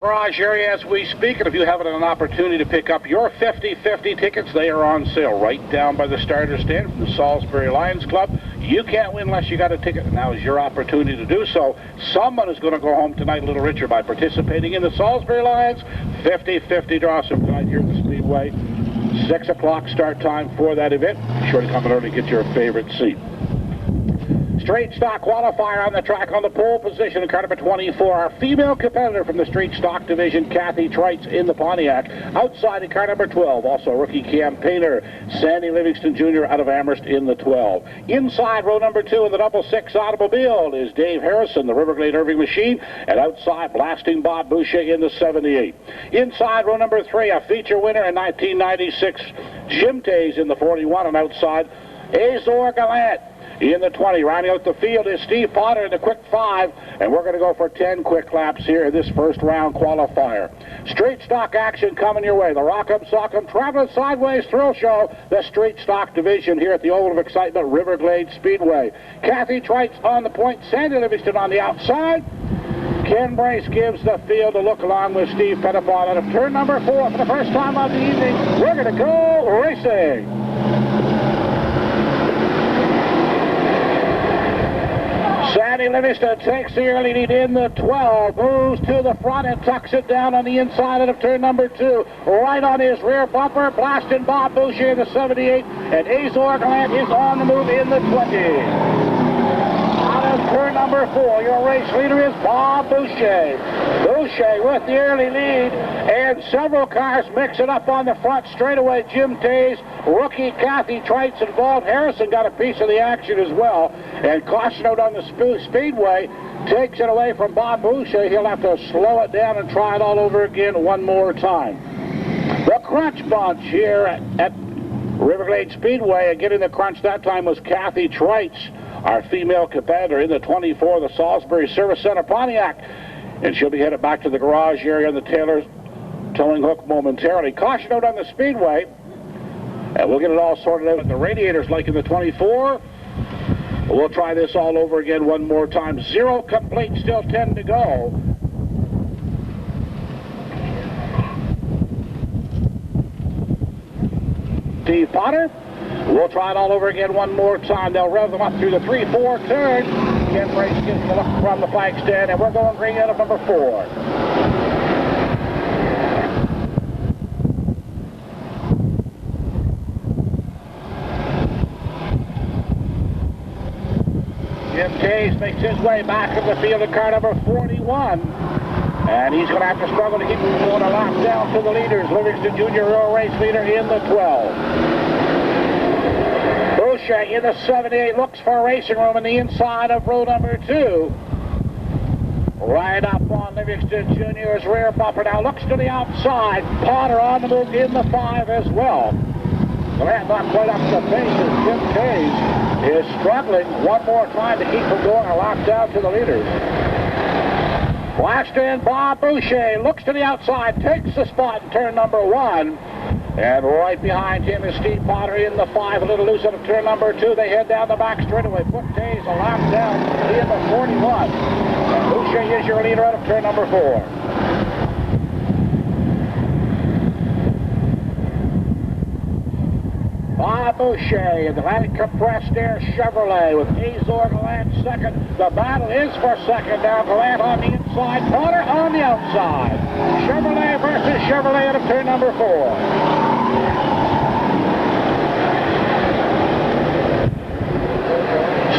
Garage area as we speak, and if you have an opportunity to pick up your 50/50 tickets, they are on sale right down by the starter stand from the Salisbury Lions Club. You can't win unless you got a ticket, and now is your opportunity to do so. Someone is going to go home tonight a little richer by participating in the Salisbury Lions 50/50 draw tonight here at the Speedway. 6 o'clock start time for that event. Be sure to come in early and get your favorite seat. Straight stock qualifier on the track on the pole position in car number 24. Our female competitor from the straight stock division, Kathy Trites in the Pontiac. Outside in car number 12, also rookie campaigner, Sandy Livingston Jr. out of Amherst in the 12. Inside row number 2 in the double 6 automobile is Dave Harrison, the Riverglade Irving machine, and outside blasting Bob Boucher in the 78. Inside row number 3, a feature winner in 1996, Jim Tays in the 41, and outside Azor Gallant in the 20. Rounding out the field is Steve Potter in the quick 5, and we're going to go for 10 quick laps here in this first round qualifier. Straight stock action coming your way. The Rock'em Sock'em Traveling Sideways Thrill Show, the straight stock division here at the Oval of Excitement, Riverglade Speedway. Kathy Trites on the point, Sandy Livingston on the outside. Ken Brace gives the field a look along with Steve Pettiford out of turn number 4 for the first time of the evening. We're going to go racing. Sandy Livingston takes the early lead in the 12, moves to the front and tucks it down on the inside of turn number 2. Right on his rear bumper, blasting Bob Boucher in the 78, and Azor Gallant is on the move in the 20. Out of turn number 4, your race leader is Bob Boucher. Boucher with the early lead, and several cars mix it up on the front straightaway. Jim Tays, rookie Kathy Trites involved. Harrison got a piece of the action as well, and caution out on the Speedway takes it away from Bob Boucher. He'll have to slow it down and try it all over again one more time. The crunch bunch here at Riverglade Speedway, and getting the crunch that time was Kathy Trites, our female competitor in the 24, the Salisbury Service Center Pontiac, and she'll be headed back to the garage area on the Taylor's towing hook momentarily. Caution out on the Speedway, and we'll get it all sorted out. The radiators like in the 24. We'll try this all over again one more time. 0 complete, still 10 to go. Steve Potter. We'll try it all over again one more time. They'll rev them up through the 3-4 turn. Ken Brace gets the look from the flag stand, and we're going green out of number 4. Jim Tays makes his way back in the field in car number 41. And he's going to have to struggle to keep going a lap down to the leaders. Livingston Jr., row race leader in the 12. Boucher in the 78 looks for racing room in the inside of row number 2. Right up on Livingston Jr.'s rear bumper. Now looks to the outside. Potter on the move in the 5 as well. Grant not quite up to the pace as Jim Tays is struggling one more time to keep from going a lap down to the leaders. Flashed in Bob Boucher, looks to the outside, takes the spot in turn number 1. And right behind him is Steve Potter in the 5, a little loose out of turn number 2. They head down the back straightaway. Put Tays a lap down in the 41. And Boucher is your leader out of turn number 4. Bob Boucher in the Atlantic Compressed Air Chevrolet with Azor Gallant second. The battle is for second now. Gallant on the inside, Potter on the outside. Chevrolet versus Chevrolet out of turn number 4.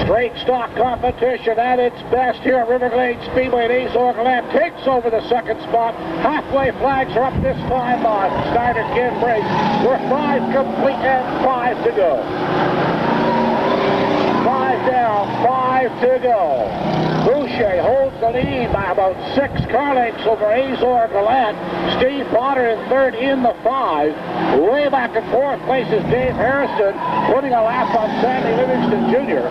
Straight stock competition at its best here at Riverglade Speedway. And Azor Gallant takes over the second spot. Halfway flags are up this time on Snyder Ken Brace. We're 5 complete and 5 to go. 5 down, 5 to go. Boucher holds the lead by about 6 car lengths over Azor Gallant. Steve Potter in third in the 5. Way back in fourth place is Dave Harrison, putting a lap on Sandy Livingston Jr.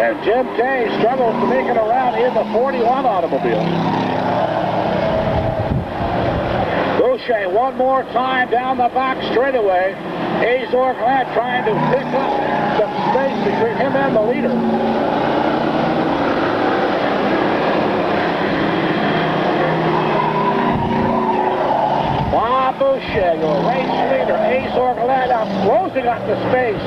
And Jim Tays struggles to make it around in the 41 automobile. Boucher one more time down the back straightaway. Azor Gallant trying to pick up some space between him and the leader. closing up the space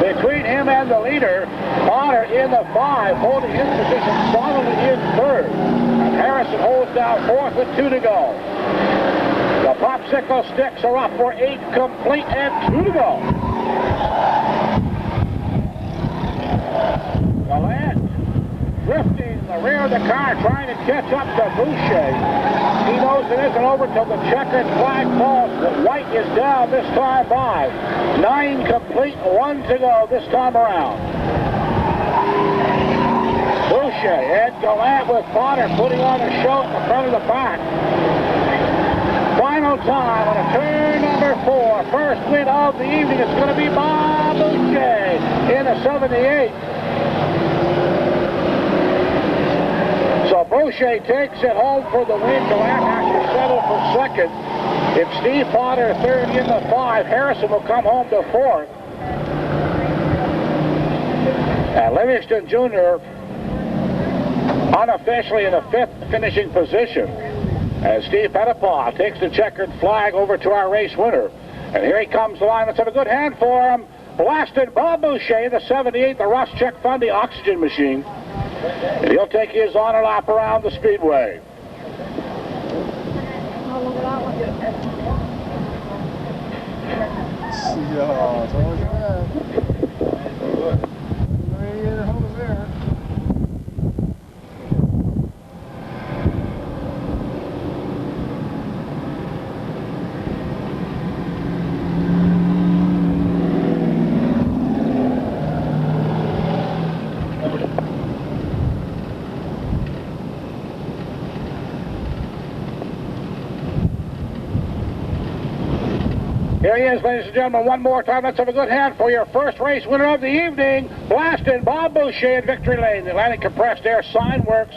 between him and the leader. Potter in the 5, holding his position solidly in third. And Harrison holds down fourth with 2 to go. The popsicle sticks are up for 8 complete and 2 to go. Gallant drifting in the rear of the car, trying to catch up to Boucher. He knows it isn't over till the checkered flag falls. The white is down this time by. 9 complete, 1 to go this time around. Boucher and Gallant with Potter putting on a show at the front of the pack. Final time on a turn number 4. First win of the evening. It's going to be Bob Boucher in a 78. So Boucher takes it home for the win. Gallant has to settle for second. It's Steve Potter third in the 5. Harrison will come home to fourth. And Livingston Jr. unofficially in the 5th finishing position. As Steve Pettipaw takes the checkered flag over to our race winner. And here he comes the line. Let's have a good hand for him. Blasted Bob Boucher, the 78, the Ross-Check Fundy oxygen machine. And he'll take his honor lap around the speedway. Oh, look at that one. Yeah, it's always bad. Radiator hose there. Here he is, ladies and gentlemen, one more time. Let's have a good hand for your first race winner of the evening, Blasted Bob Boucher in Victory Lane. The Atlantic Compressed Air sign works.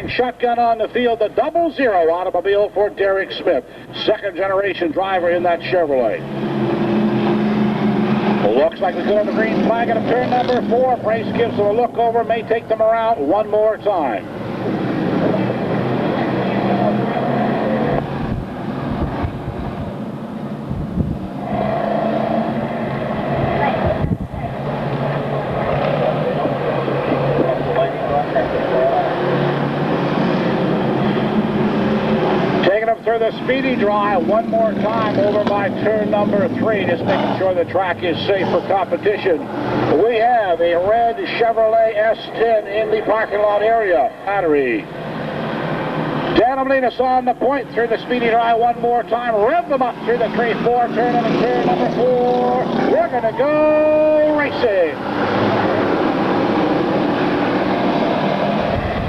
Shotgun on the field, the 00 automobile for Derek Smith, second generation driver in that Chevrolet. Looks like we go on the green flag at turn number 4. Brace gives them a look over, may take them around one more time. Through the speedy drive one more time over by turn number 3, just making sure the track is safe for competition. We have a red Chevrolet S10 in the parking lot area. Battery. Dan Omelinas on the point through the speedy drive one more time. Rev them up through the 3-4, turn into turn number 4. We're going to go racing.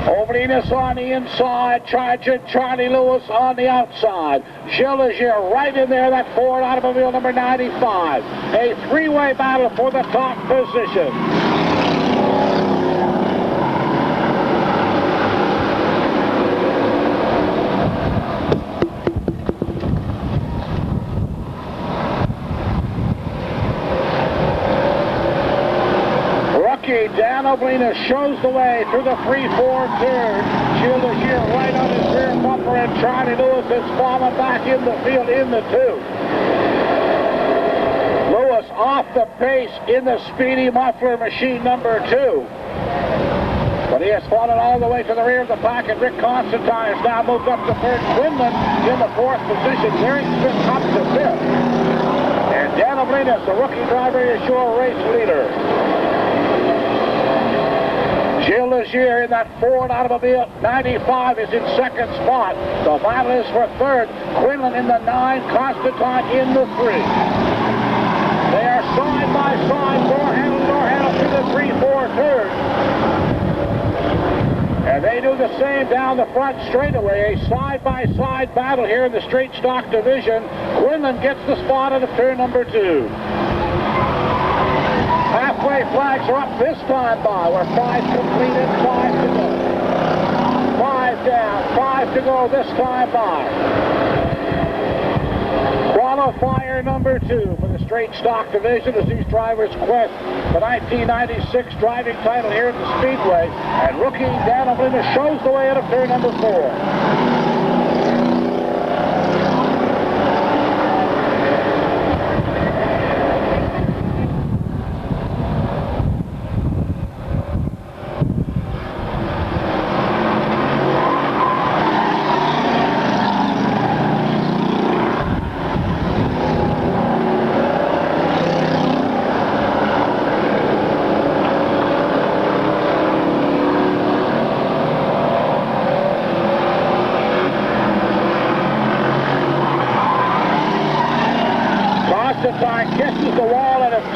Omelinas on the inside, charging Charlie Lewis on the outside. Gilles Leger right in there, that Ford automobile number 95. A 3-way battle for the top position. Dan Omelinas shows the way through the 3-4 turn. Gilles Leger right on his rear bumper, and Charlie Lewis is falling back in the field in the 2. Lewis off the pace in the speedy muffler machine number 2. But he has fallen all the way to the rear of the pack, and Rick Constantine has now moved up to third. Quinlan in the 4th position. Derek Smith up to 5th. And Dan Omelinas, the rookie driver, is your race leader. Gilles Leger in that Ford automobile 95 is in second spot. The battle is for third. Quinlan in the 9, Constantine in the 3. They are side by side, door handle through the 3-4 turn. And they do the same down the front straightaway. A side-by-side battle here in the straight stock division. Quinlan gets the spot at turn number 2. Halfway flags are up this time by. We're 5 complete and 5 to go. 5 down, 5 to go this time by. Qualifier number 2 for the straight stock division as these drivers quest the 1996 driving title here at the Speedway. And rookie Dan Omelinas shows the way out of turn number 4.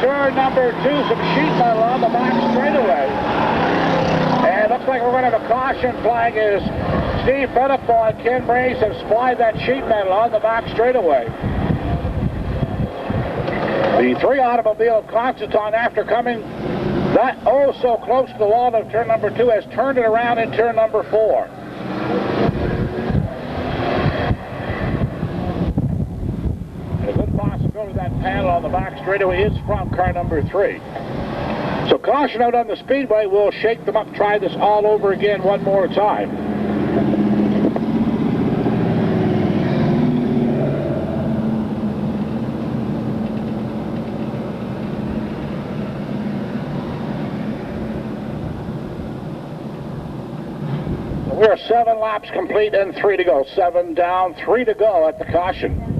turn number 2, some sheet metal on the back straightaway. And looks like we're going to have a caution flag as Steve Pettipaw and Ken Brace have supplied that sheet metal on the back straightaway. The 3 automobile Constantine, after coming that so close to the wall of turn number 2, has turned it around in turn number 4. A good possibility that panel on the back straightaway is from car number 3. So caution out on the speedway. We'll shake them up, try this all over again one more time. We're 7 laps complete and 3 to go. 7 down, 3 to go at the caution.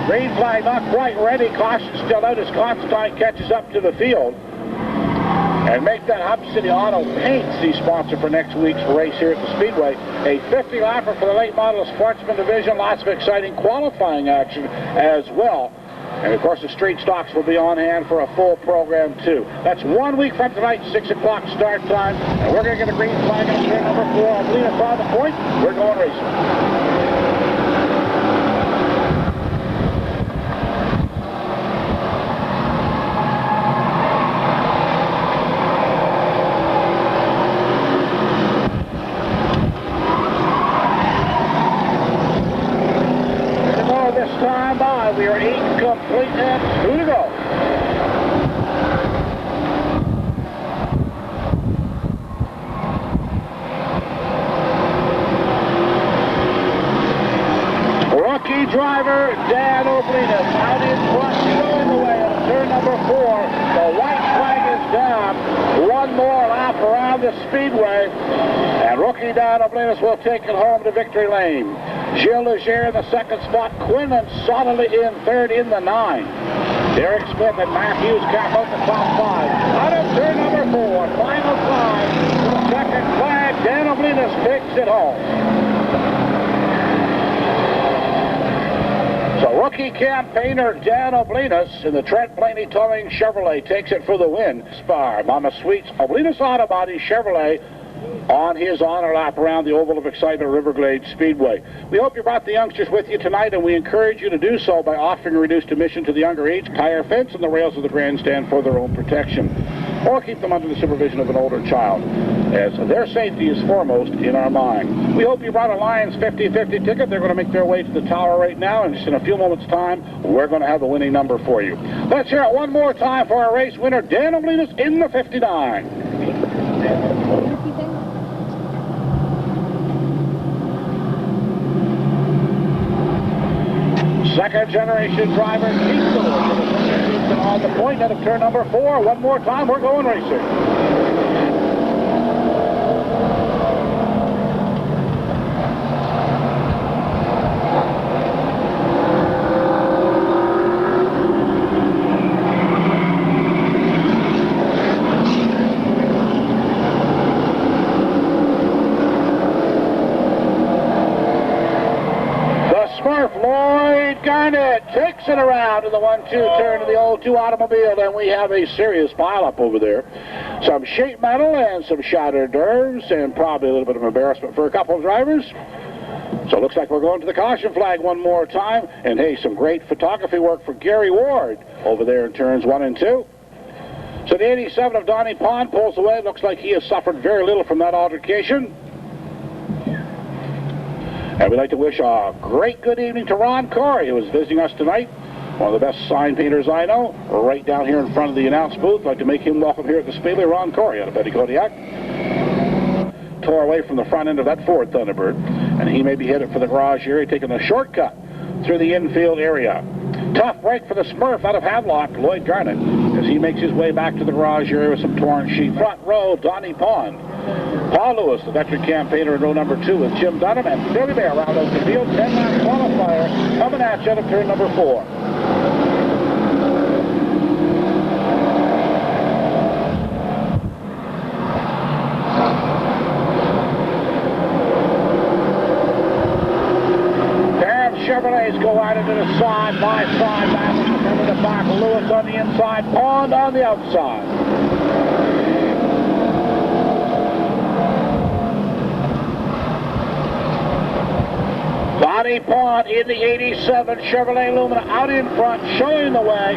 Green flag not quite ready. Caution still out as Constantine catches up to the field. And make that Hub City Auto Paints the sponsor for next week's race here at the Speedway. A 50-lapper for the late model sportsman division. Lots of exciting qualifying action as well. And of course the street stocks will be on hand for a full program too. That's 1 week from tonight, 6 o'clock start time. And we're going to get a green flag on turn number 4. I'll lead us on the point. We're going racing. We are 8 complete and 2 to go. Rookie driver Dan Oblinas out in front, showing the way at turn number 4. The white flag is down. 1 more lap around the speedway, and rookie Dan Oblinas will take it home to victory lane. Gilles Leger in the 2nd spot, Quinlan solidly in 3rd in the 9. Derek Smith and Matthews cap out the top 5. Out of turn number 4, final climb to the 2nd flag. Dan Oblinas takes it home. So rookie campaigner Dan Oblinas in the Trent Blaney Towing Chevrolet takes it for the win. Spar, Mama Sweet's Oblinas Auto Body Chevrolet on his honor lap around the Oval of Excitement Riverglade Speedway. We hope you brought the youngsters with you tonight, and we encourage you to do so by offering a reduced admission to the younger age, tire fence, and the rails of the grandstand for their own protection, or keep them under the supervision of an older child, as their safety is foremost in our mind. We hope you brought a Lions 50-50 ticket. They're going to make their way to the tower right now, and just in a few moments' time, we're going to have the winning number for you. Let's hear it one more time for our race winner, Dan Oblinas in the 59. Second generation driver, Keith on the point out of turn number 4. One more time, we're going racing. Garnett takes it around to the 1-2 turn of the old 2 automobile, and we have a serious pileup over there. Some sheet metal and some shattered nerves, and probably a little bit of embarrassment for a couple of drivers. So it looks like we're going to the caution flag one more time, and hey, some great photography work for Gary Ward over there in turns 1 and 2. So the 87 of Donnie Pond pulls away. Looks like he has suffered very little from that altercation. And we'd like to wish a great good evening to Ron Corey, who is visiting us tonight. One of the best sign painters I know. We're right down here in front of the announce booth. I'd like to make him welcome here at the Speedway. Ron Corey out of Betty Kodiak. Tore away from the front end of that Ford Thunderbird, and he may be headed for the garage area, taking a shortcut through the infield area. Tough break for the Smurf out of Havelock, Lloyd Garnett, as he makes his way back to the garage area with some torn sheet. Front row, Donnie Pond. Paul Lewis, the veteran campaigner in row number 2 with Jim Dunham, and Billy Bear round out the field. 10-lap qualifier coming at you out of turn number 4. Chevrolets go out into the side by side battle. Remember the back. Lewis on the inside, Pond on the outside. Donnie Pond in the 87 Chevrolet Lumina out in front, showing the way.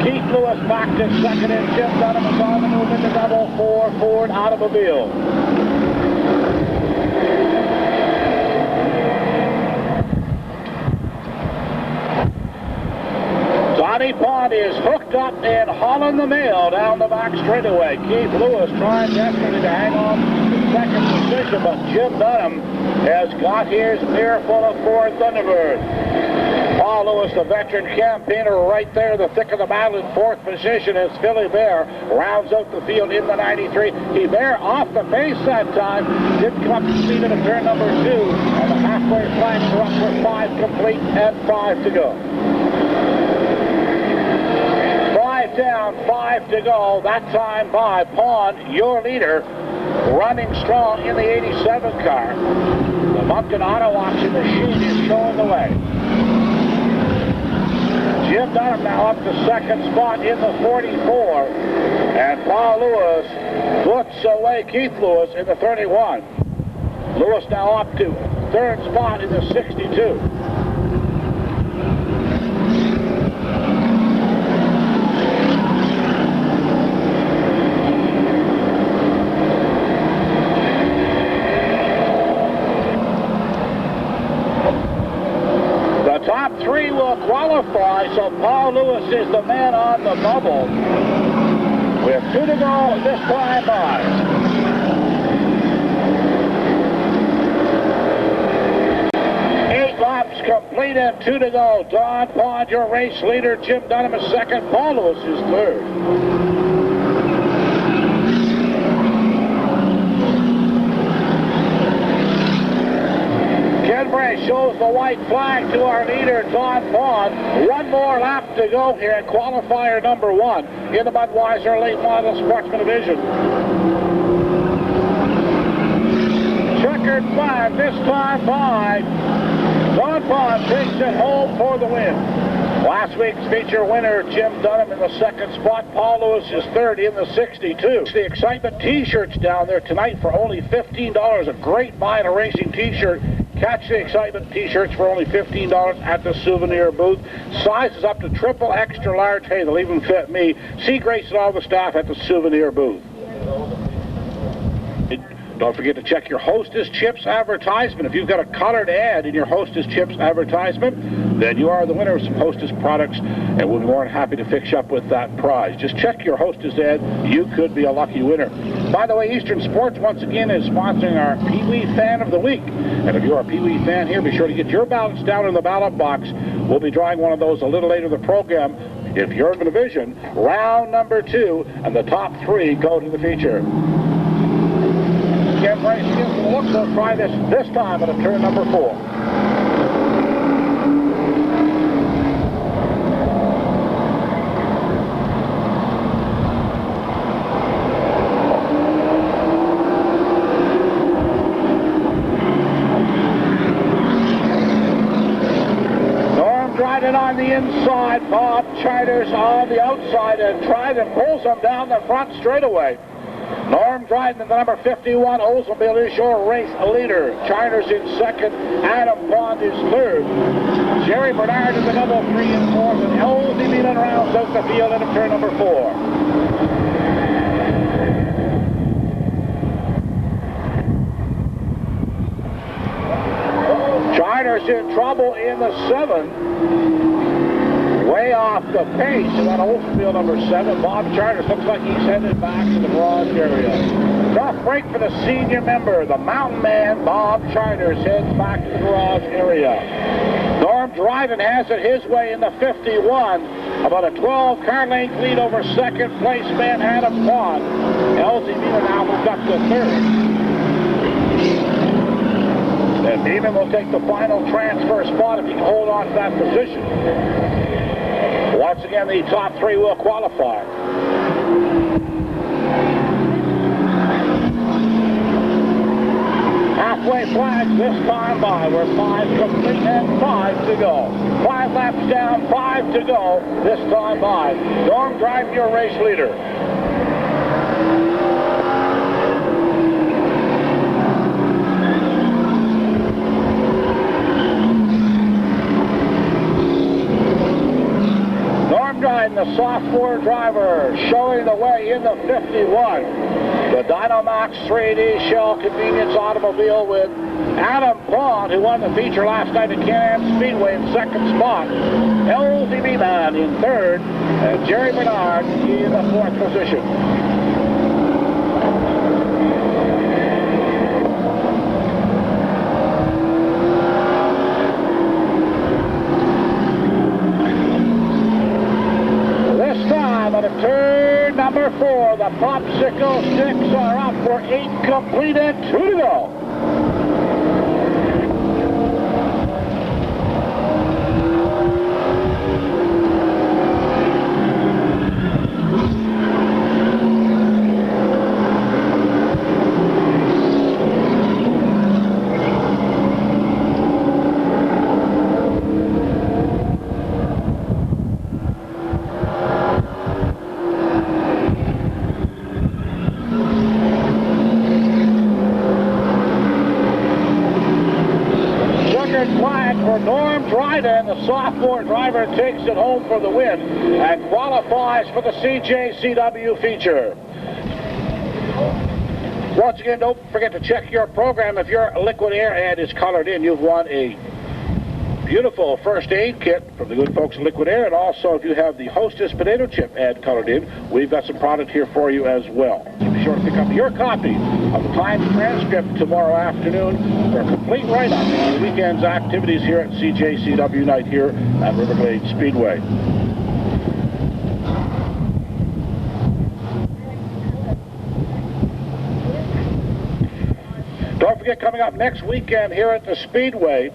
Keith Lewis back to second, and Jim Dunham is on the move into double 4 Ford automobile. Donnie Pond is hooked up and hauling the mail down the back straightaway. Keith Lewis trying desperately to hang on to second position, but Jim Dunham has got his earful of Ford Thunderbird. Paul Lewis, the veteran campaigner, right there, the thick of the battle in fourth position as Philly Bear rounds out the field in the 93. He Bear off the pace that time, didn't come to speed into turn number 2, and the halfway flags are up for 5 complete and 5 to go. 5 down, 5 to go, that time by Pond, your leader, running strong in the 87 car. The Moncton Auto Auction machine is showing the way. Jim Dunham now up to second spot in the 44, and Paul Lewis puts away Keith Lewis in the 31. Lewis now up to third spot in the 62. Top 3 will qualify, so Paul Lewis is the man on the bubble. With 2 to go this time by. Eight laps complete and 2 to go. Don Pond, your race leader. Jim Dunham is second. Paul Lewis is third. Shows the white flag to our leader, Don Pond. 1 more lap to go here in qualifier number 1 in the Budweiser Late Model Sportsman Division. Checkered flag this time by Don Pond, takes it home for the win. Last week's feature winner, Jim Dunham, in the second spot. Paul Lewis is third in the 62. The Excitement t-shirts down there tonight for only $15. A great buy in a racing t-shirt. Catch the Excitement t-shirts for only $15 at the souvenir booth. Sizes up to triple extra large. Hey, they'll even fit me. See Grace and all the staff at the souvenir booth. Don't forget to check your Hostess Chips advertisement. If you've got a colored ad in your Hostess Chips advertisement, then you are the winner of some Hostess products, and we'll be more than happy to fix you up with that prize. Just check your Hostess ad. You could be a lucky winner. By the way, Eastern Sports once again is sponsoring our Pee Wee Fan of the Week. And if you're a Pee Wee fan here, be sure to get your ballots down in the ballot box. We'll be drawing one of those a little later in the program. If you're in the division, round number 2, and the top 3 go to the feature. Get ready to give them a look. They'll try this time at a turn number 4. Driving on the inside, Bob Chiders on the outside, and tries and pulls them down the front straightaway. Norm Dryden in the number 51 Oldsmobile is your race leader. Chiders in second, Adam Pond is third. Jerry Bernard in the double 3 and 4, and Elsie Milan rounds out the field into turn number 4. Chiders in trouble in the 7. Way off the pace of that Oldsmobile number 7. Bob Chiders looks like he's headed back to the garage area. Tough break for the senior member. The mountain man, Bob Chiders, heads back to the garage area. Norm Dryden has it his way in the 51. About a 12-car length lead over second place man Adam Pond. Elsie Milan now moved up to third. And Beeman will take the final transfer spot if he can hold on to that position. Once again, the top 3 will qualify. Halfway flags this time by. We're 5 complete and 5 to go. 5 laps down, 5 to go this time by. Norm, drive your race leader. Norm Dryden, the sophomore driver, showing the way in the 51. The Dynamax 3D Shell Convenience Automobile with Adam Bond, who won the feature last night at Can-Am Speedway in second spot. LTV Man in third, and Jerry Bernard in the fourth position. This time on a turn number 4, the popsicle sticks are up for 8 complete and 2 to go. Flag for Norm Dryden. The sophomore driver takes it home for the win and qualifies for the CJCW feature. Once again, don't forget to check your program. If your liquid air ad is colored in, you've won a beautiful first aid kit from the good folks at Liquid Air. And also, if you have the Hostess potato chip ad colored in, we've got some product here for you as well. So be sure to pick up your copy of the Times transcript tomorrow afternoon for a complete write-up on the weekend's activities here at CJCW night here at Riverglade Speedway. Don't forget, coming up next weekend here at the Speedway,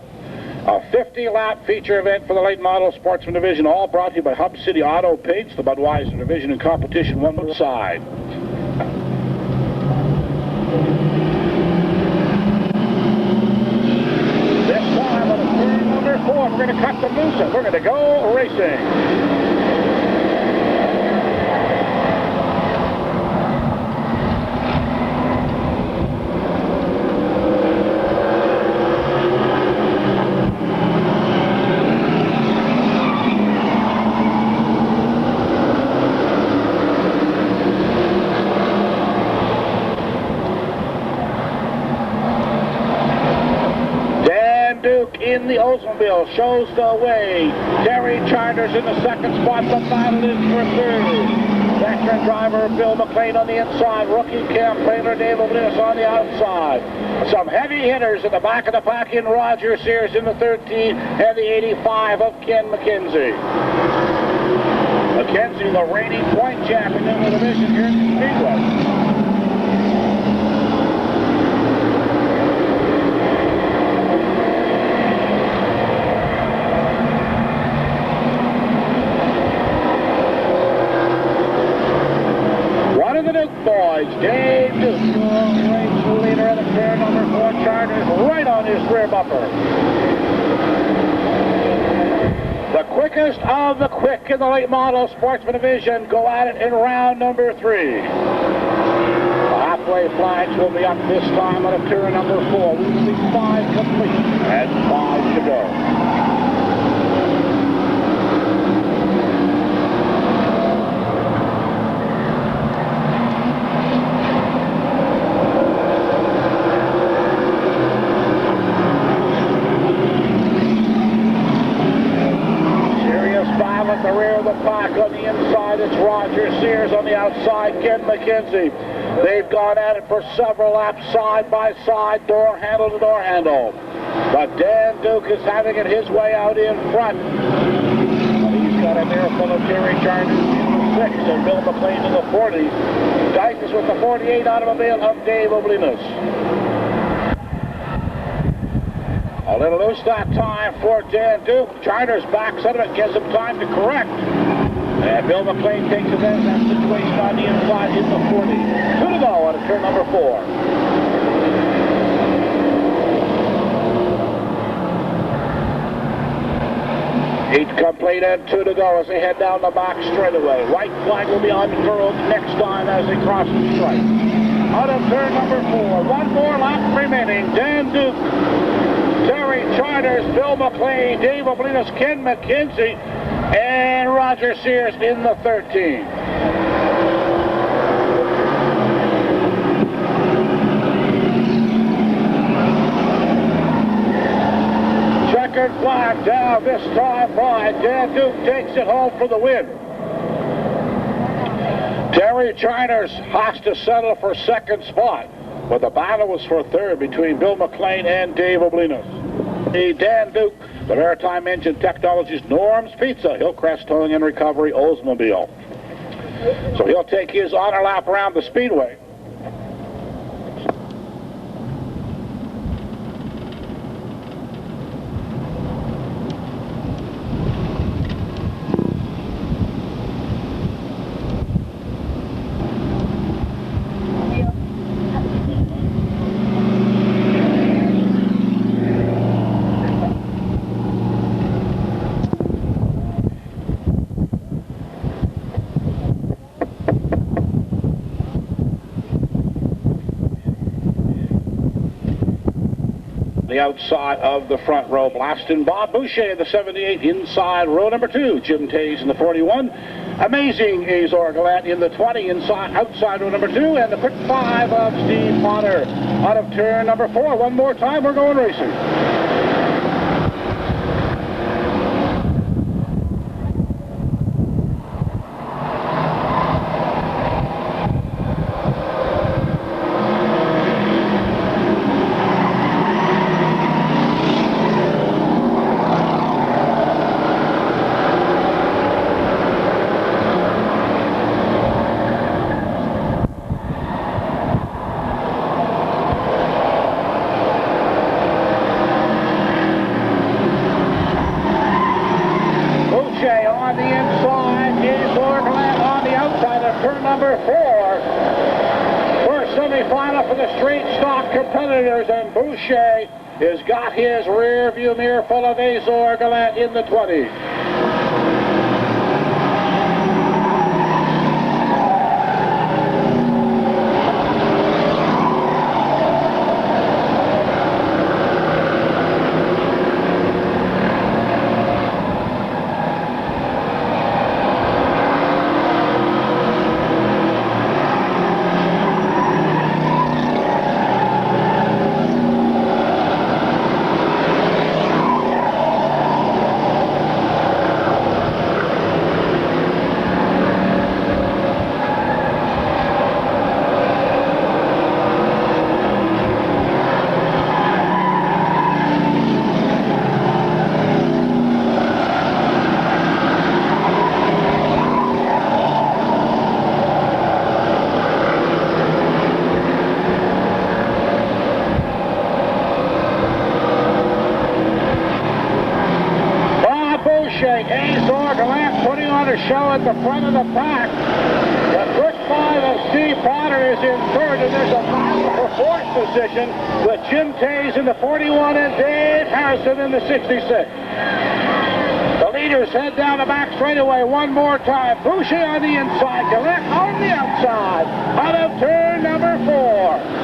a 50-lap feature event for the late model sportsman division, all brought to you by Hub City Auto Paints, the Budweiser division in competition one side. This time on turn number 4, we're going to cut them loose and we're going to go racing. In the Oldsmobile shows the way. Terry Charters in the second spot. The battle is for third. Veteran driver Bill McLean on the inside. Rookie campaigner Dave O'Bliss on the outside. Some heavy hitters at the back of the pack in Roger Sears in the 13 and the 85 of Ken McKenzie. McKenzie, the reigning point champion in the division here at the Speedway. Boys, Dave Duke, race leader at the turn number 4, Charters right on his rear bumper. The quickest of the quick in the late model sportsman division go at it in round number 3. The halfway flags will be up this time on a turn number 4. We will be 5 complete and 5 to go. At the rear of the pack on the inside, it's Roger Sears. On the outside, Ken McKenzie. They've gone at it for several laps, side by side, door handle to door handle. But Dan Duke is having it his way out in front. But he's got a mirror full of Terry Charters in the 6 and Bill McLean in the 40. Dykes with the 48 automobile of Dave O'Bliss. A little loose that time for Dan Duke. Charters backs out of it, gives him time to correct. And Bill McLean takes advantage of that situation on the inside in the 40. 2 to go on turn number 4. 8 complete and 2 to go as they head down the back straightaway. White flag will be unfurled next time as they cross the stripe. Out of turn number 4. One more lap remaining. Dan Duke, Terry Charters, Bill McLean, Dave Oblinas, Ken McKenzie, and Roger Sears in the 13. Checkered flag down this time by Dan Duke, takes it home for the win. Terry Charters has to settle for second spot, but the battle was for third between Bill McLean and Dave Oblinas. Dan Duke, the Maritime Engine Technologies, Norm's Pizza, Hillcrest Towing and Recovery, Oldsmobile. So he'll take his honor lap around the speedway. The outside of the front row, blasting Bob Boucher in the 78, inside row number 2, Jim Tays in the 41, Amazing Azor Gallant in the 20, outside row number 2, and the quick 5 of Steve Potter out of turn number 4. One more time, we're going racing. On the inside, Azor Gallant on the outside of turn number 4. First semi-final for the straight stock competitors, and Boucher has got his rear view mirror full of Azor Gallant in the 20. Azor Gallant putting on a show at the front of the pack. The quick 5 of Steve Potter is in third, and there's a battle for fourth position with Jim Tays in the 41 and Dave Harrison in the 66. The leaders head down the back straightaway one more time. Boucher on the inside, Gallant on the outside, out of turn number 4.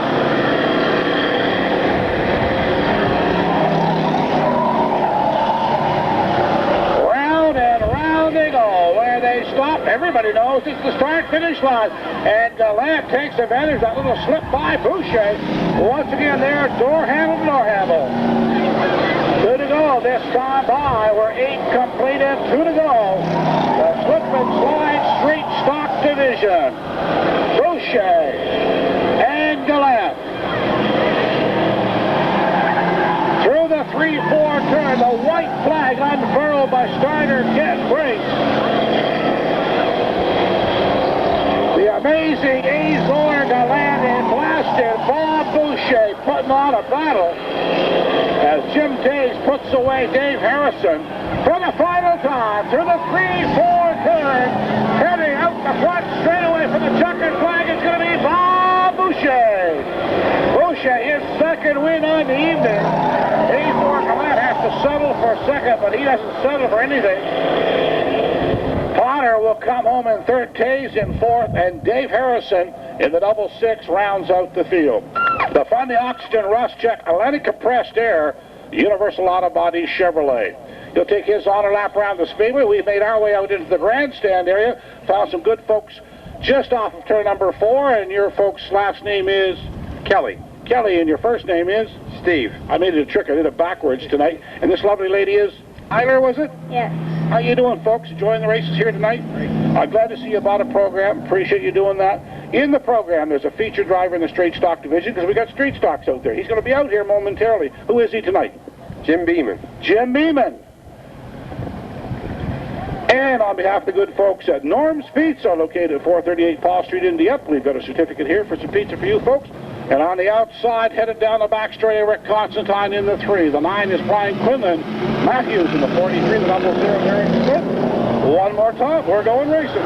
Where they stop, everybody knows it's the start-finish line, and Gallant takes advantage of that little slip by Boucher. Once again, there, door handle to door handle. 2 to go this time by. We're 8 completed, 2 to go. The slip and slide straight stock division. Boucher and Gallant. Through the 3-4 turn, the white flag unfurled by starter Ken Briggs. The amazing Azor Gallant and blasted Bob Boucher putting on a battle as Jim Tays puts away Dave Harrison for the final time through the 3-4 turn, heading out the front straightaway for the checkered flag. It's going to be Bob Boucher. Boucher, his second win on the evening. Azor Gallant has to settle for second, but he doesn't settle for anything. Potter will come home in third, Tays in fourth, and Dave Harrison in the double six rounds out the field. The Fundy Oxygen Rust Check Atlantic Compressed Air Universal Auto Body Chevrolet. He'll take his honor lap around the Speedway. We've made our way out into the grandstand area, found some good folks just off of turn number 4, and your folks' last name is? Kelly. Kelly, and your first name is? Steve. I made it a trick. I did it backwards tonight. And this lovely lady is? Eiler, was it? Yes. How you doing, folks? Enjoying the races here tonight? I'm glad to see you about a program. Appreciate you doing that. In the program, there's a featured driver in the straight stock division because we got street stocks out there. He's going to be out here momentarily. Who is he tonight? Jim Beeman. Jim Beeman. And on behalf of the good folks at Norm's Pizza, located at 438 Paul Street in Dieppe, we've got a certificate here for some pizza for you folks. And on the outside, headed down the back straight, Rick Constantine in the 3. The 9 is Brian Quinlan. Matthews in the 43, the number 0, Eric Smith. One more time, we're going racing.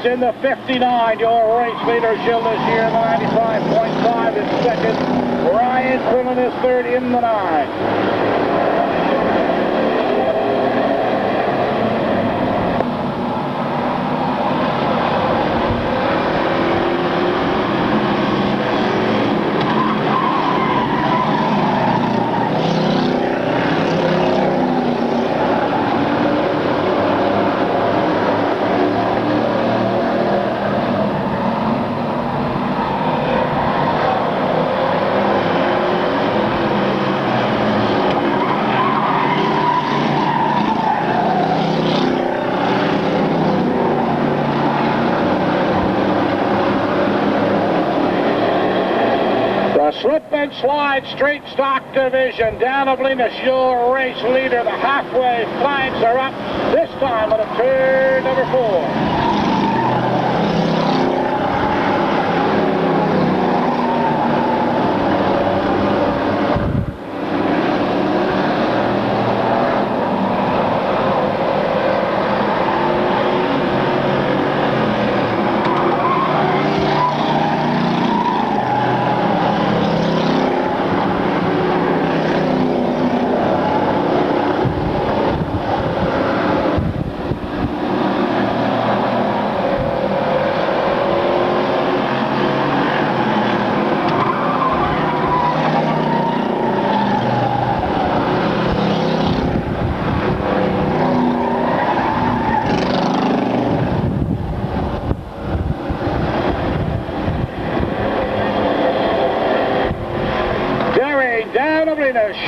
In the 59, your race leader, Jill, this year in the 95.5 is second. Ryan Quinlan is third in the 9. Slip and slide straight stock division. Dan Oblinas, your race leader. The halfway flags are up. This time on a turn number 4.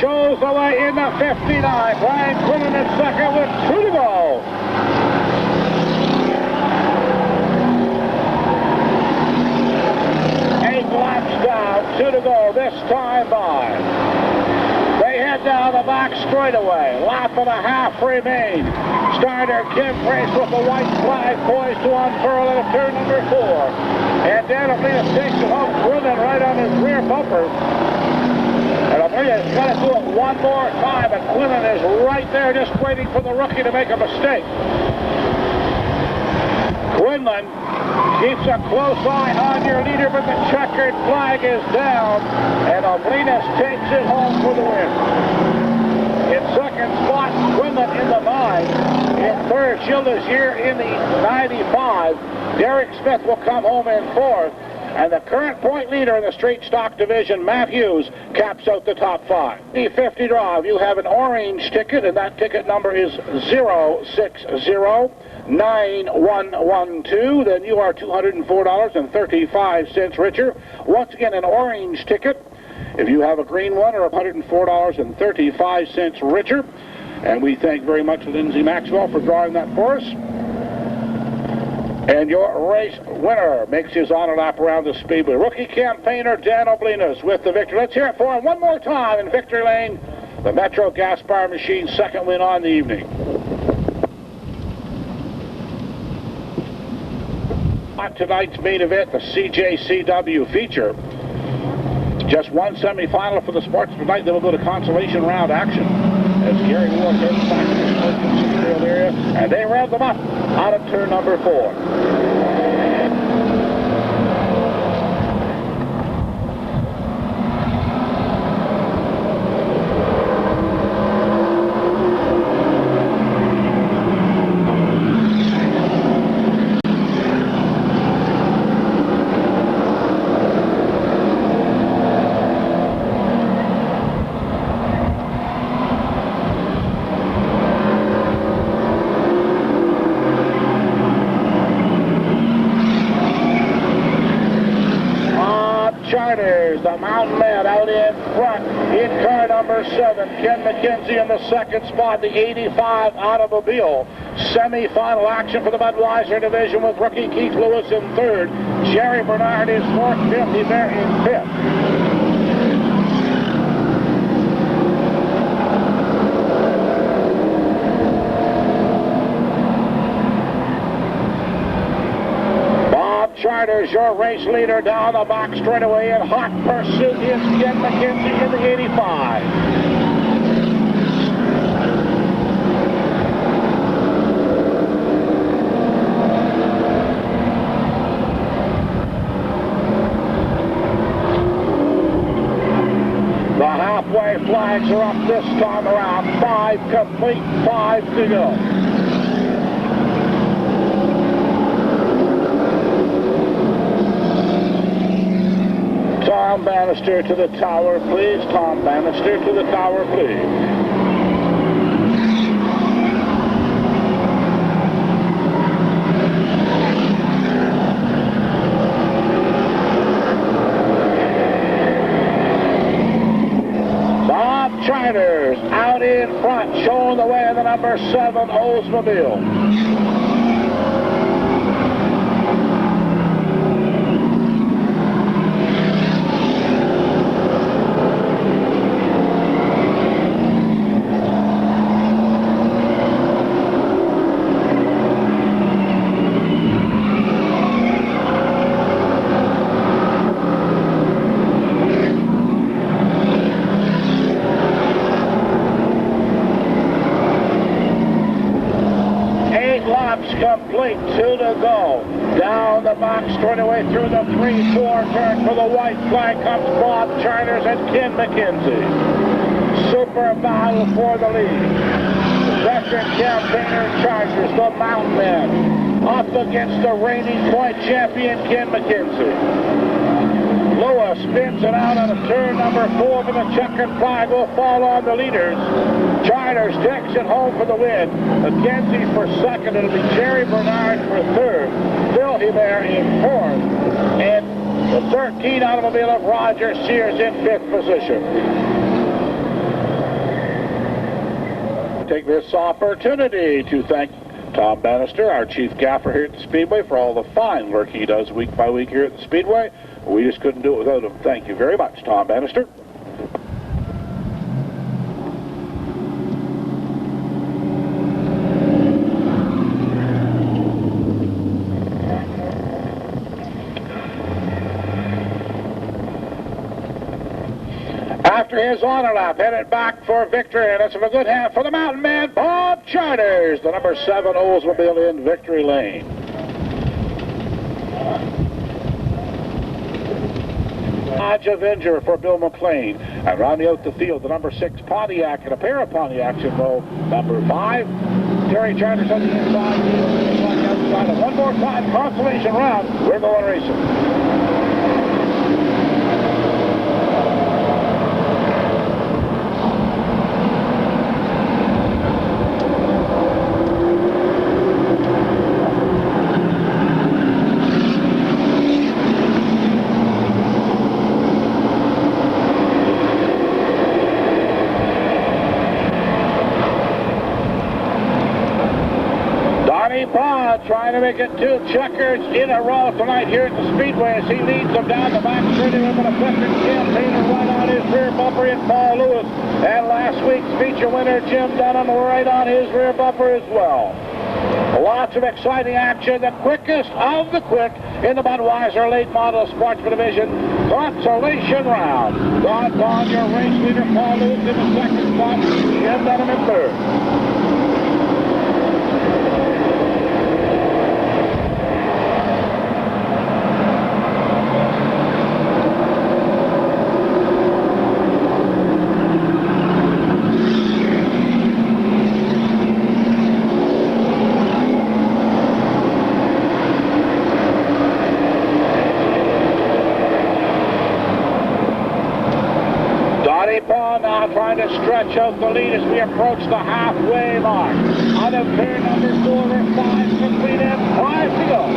Shows the way in the 59. Brian Quinlan is second with 2 to go. Eight laps down, 2 to go this time by. They head down the back straightaway. Lap and a half remain. Starter Kim Race with the white flag poised to unfurl at turn number 4. And Dan Oblinas takes it home, Quinlan right on his rear bumper. And Oblinas got to do it one more time, and Quinlan is right there just waiting for the rookie to make a mistake. Quinlan keeps a close eye on your leader, but the checkered flag is down, and Oblinas takes it home for the win. In second spot, Quinlan in the 9. In third, Childers here in the 95. Derek Smith will come home in 4th. And the current point leader in the straight stock division, Matthews, caps out the top 5. The 50 draw, if you have an orange ticket, and that ticket number is 0609112, then you are $204.35 richer. Once again, an orange ticket, if you have a green one, are $104.35 richer. And we thank very much Lindsay Maxwell for drawing that for us. And your race winner makes his honor lap around the Speedway. Rookie campaigner Dan Oblinas with the victory. Let's hear it for him one more time in victory lane. the Metro Gaspar Machine's second win on the evening. On tonight's main event, the CJCW feature. Just one semifinal for the sports tonight. Then we'll go to consolation round action as Gary Ward heads back to the field area, and they rev them up out of turn number 4. The Mountain Man out in front in car number 7. Ken McKenzie in the second spot, the 85 automobile. Semi-final action for the Budweiser division with rookie Keith Lewis in third. Jerry Bernard is fourth, Filthy Bear in fifth. Charters, your race leader down the box straightaway. In hot pursuit is Ken McKenzie in the 85. The halfway flags are up this time around. 5 complete, 5 to go. Tom Bannister to the tower, please. Tom Bannister to the tower, please. Bob Charters out in front, showing the way in the number 7 Oldsmobile. Complete, 2 to go. Down the box, straightaway through the 3-4 turn for the white flag comes Bob Charters and Ken McKenzie. Super battle for the lead. Veteran campaigner Chargers, the Mountain Men, up against the reigning point champion Ken McKenzie. Lewis spins it out on a turn number 4 for the checkered flag will fall on the leaders. Charters takes it home for the win. McKenzie for second. It'll be Jerry Bernard for third. Bill Hebert in fourth. And the 13 automobile of Roger Sears in fifth position. Take this opportunity to thank Tom Bannister, our chief gaffer here at the Speedway, for all the fine work he does week by week here at the Speedway. We just couldn't do it without him. Thank you very much, Tom Bannister. After his honor lap, headed back for victory, and it's a good hand for the Mountain Man, Bob Charters, the number 7 Oldsmobile in victory lane. Dodge Avenger for Bill McLean, and rounding out the field, the number 6 Pontiac, and a pair of Pontiacs in row number 5. Terry Charters on the inside, on the outside, and one more time, consolation round, we're going racing. Trying to make it 2 checkers in a row tonight here at the Speedway as he leads them down the back straightaway with a veteran campaigner right on his rear bumper in Paul Lewis. And last week's feature winner, Jim Dunham, right on his rear bumper as well. Lots of exciting action. The quickest of the quick in the Budweiser Late Model Sportsman Division consolation round. Don Bond, your race leader, Paul Lewis in the second spot, Jim Dunham in third. Now trying to stretch out the lead as we approach the halfway mark. Out of turn number 4 or 5, complete and 5 to go.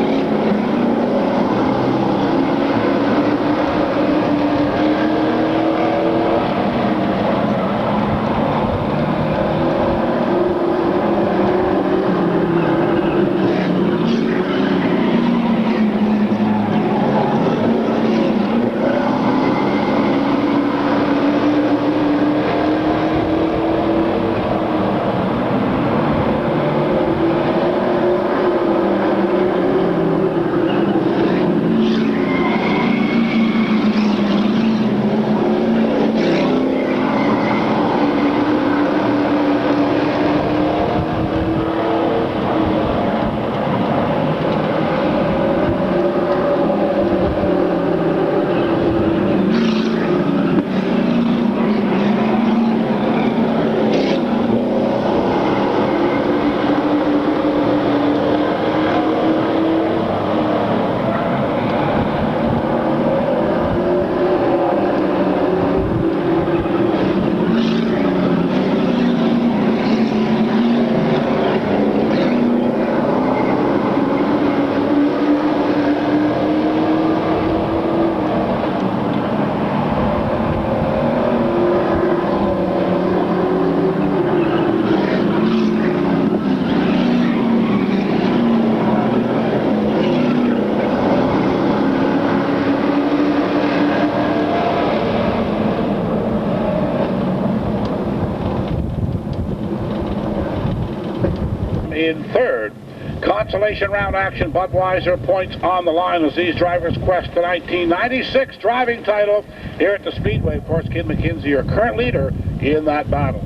In third, consolation round action, Budweiser points on the line as these drivers quest the 1996 driving title here at the Speedway. Of course, Kid McKenzie, your current leader in that battle.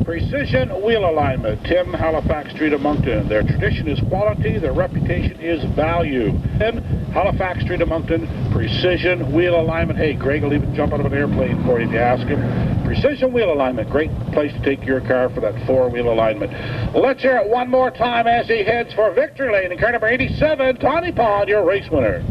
Precision wheel alignment, Tim, Halifax Street of Moncton. Their tradition is quality, their reputation is value. Tim, Halifax Street of Moncton, precision wheel alignment. Hey, Greg will even jump out of an airplane for you if you ask him. Precision wheel alignment, great place to take your car for that 4-wheel alignment. Let's hear it one more time as he heads for victory lane in car number 87, Tawny Pond, your race winner.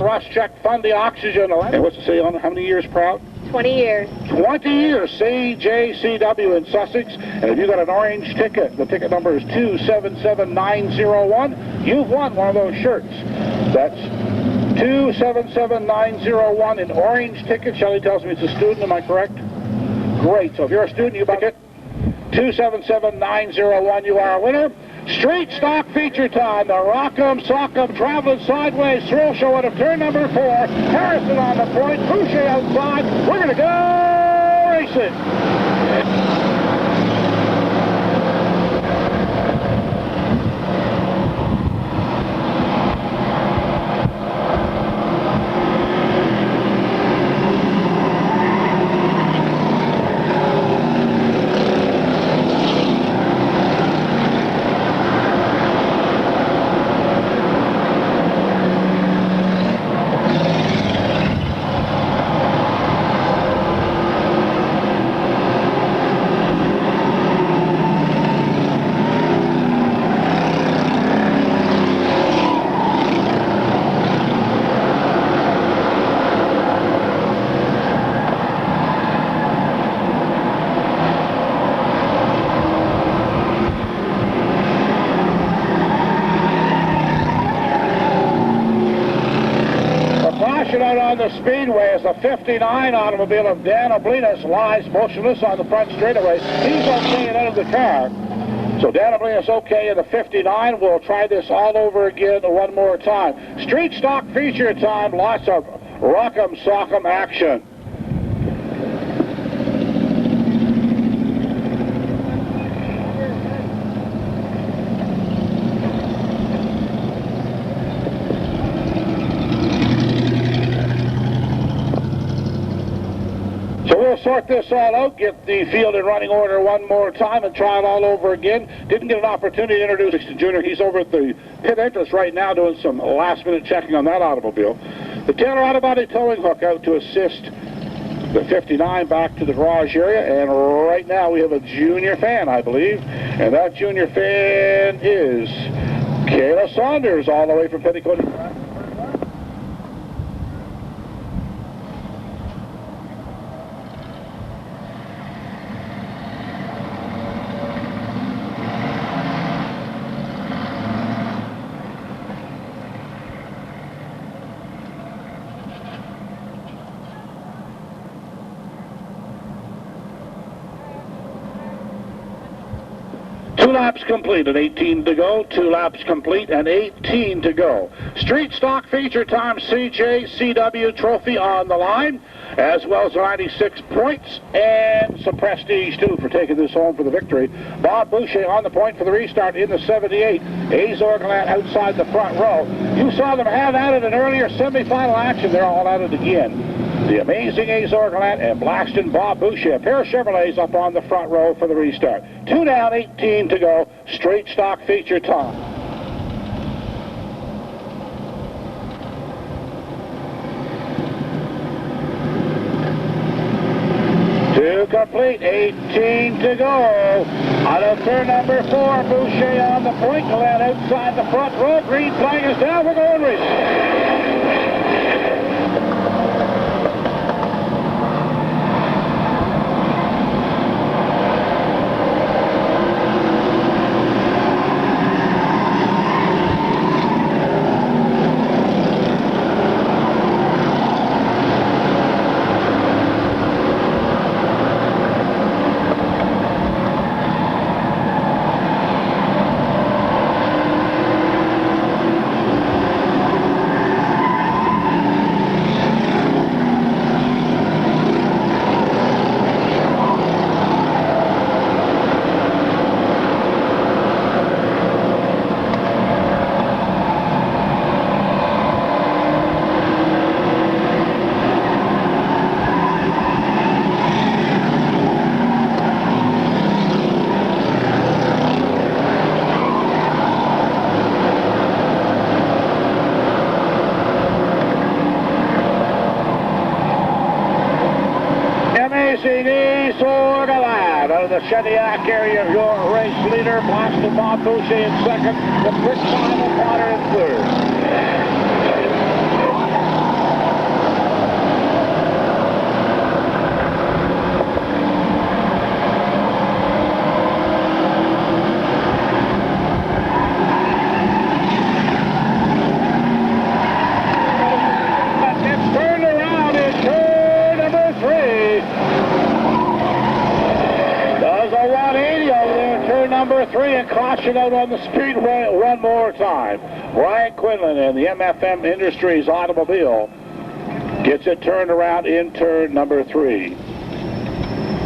Rust check, fund the oxygen. And what's it say on how many years proud? 20 years. 20 years, CJCW in Sussex. And if you got an orange ticket, the ticket number is 277901. You've won one of those shirts. That's 277901 in orange ticket. Shelley tells me it's a student, am I correct? Great. So if you're a student, you buy it. 277901, you are a winner. Street stock feature time. The Rock'em Sock'em traveling sideways thrill show out of turn number 4. Harrison on the point. Boucher outside. We're going to go racing. Out on the speedway as the 59 automobile of Dan Oblinas lies motionless on the front straightaway. He's okay and out of the car. So Danably is okay in the 59. We'll try this all over again one more time. Street stock feature time, lots of rock'em sock'em action. So we'll sort this all out, get the field in running order one more time, and try it all over again. Didn't get an opportunity to introduce RGS June. He's over at the pit entrance right now doing some last-minute checking on that automobile. The Taylor Autobody towing hook out to assist the 59 back to the garage area, and right now we have a junior fan, I believe, and that junior fan is Kayla Saunders, all the way from Petticoat. Two laps complete and 18 to go. 2 laps complete and 18 to go. Street stock feature time, CJCW trophy on the line, as well as 96 points and some prestige too for taking this home for the victory. Bob Boucher on the point for the restart in the 78. Azorgaland outside the front row. You saw them have at it in earlier semifinal action. They're all at it again. The amazing Azorgaland and Blackston Bob Boucher. A pair of Chevrolets up on the front row for the restart. 2 down, 18 to go. Straight stock feature time. Two complete, 18 to go. Out of turn number 4, Boucher on the point. Land outside the front row. Green flag is down. We're going racing. Azorgaland out of the Shediac area, your race leader, Blackston Bob Boucher in second, the quick final Potter in third. Number 3 and caution out on the speedway one more time. Brian Quinlan and the MFM Industries automobile gets it turned around in turn number 3.